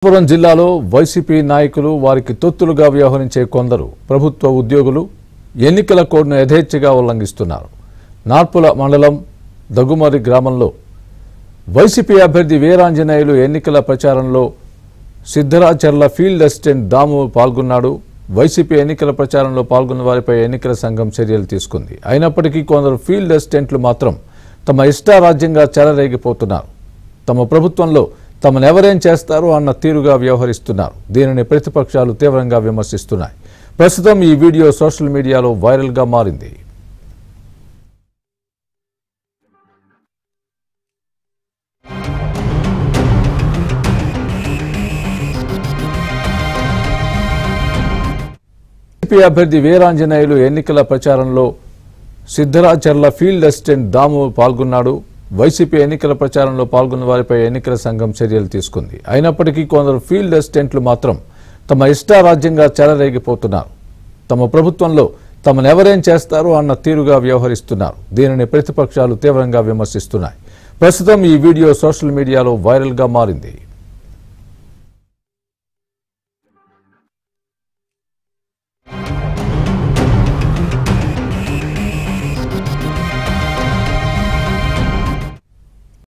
పురం జిల్లాలో వైసీపీ నాయకులు వారికి తొత్తులుగా వ్యవహరించే కొందరు ప్రభుత్వ ఉద్యోగులు ఎన్నికల కోడ్ను యథేచ్ఛగా ఉల్లంఘిస్తున్నారు. నార్పుల మండలం దగుమరి గ్రామంలో వైసీపీ అభ్యర్థి వీరాంజనేయులు ఎన్నికల ప్రచారంలో సిద్ధరాచర్ల ఫీల్డ్ అసిస్టెంట్ దాము పాల్గొన్నాడు. వైసీపీ ఎన్నికల ప్రచారంలో పాల్గొన్న వారిపై ఎన్నికల సంఘం చర్యలు తీసుకుంది. అయినప్పటికీ కొందరు ఫీల్డ్ అసిస్టెంట్లు మాత్రం తమ ఇష్టారాజ్యంగా చెలరేగిపోతున్నారు. తమ ప్రభుత్వంలో తమను ఎవరేం చేస్తారో అన్న తీరుగా వ్యవహరిస్తున్నారు. దీనిని ప్రతిపక్షాలు తీవ్రంగా విమర్శిస్తున్నాయి. ప్రస్తుతం ఈ వీడియో సోషల్ మీడియాలో వైరల్గా మారింది. వైసీపీ అభ్యర్థి వీరాంజనేయులు ఎన్నికల ప్రచారంలో సిద్ధరాచర్ల ఫీల్డ్ అసిస్టెంట్ దాము పాల్గొన్నాడు. వైసీపీ ఎన్నికల ప్రచారంలో పాల్గొన్న వారిపై ఎన్నికల సంఘం చర్యలు తీసుకుంది. అయినప్పటికీ కొందరు ఫీల్డ్ అసిస్టెంట్లు మాత్రం తమ ఇష్టారాజ్యంగా చెలరేగిపోతున్నారు. తమ ప్రభుత్వంలో తమను ఎవరేం చేస్తారో అన్న తీరుగా వ్యవహరిస్తున్నారు. దీనిని ప్రతిపక్షాలు తీవ్రంగా విమర్శిస్తున్నాయి. ప్రస్తుతం ఈ వీడియో సోషల్ మీడియాలో వైరల్గా మారింది.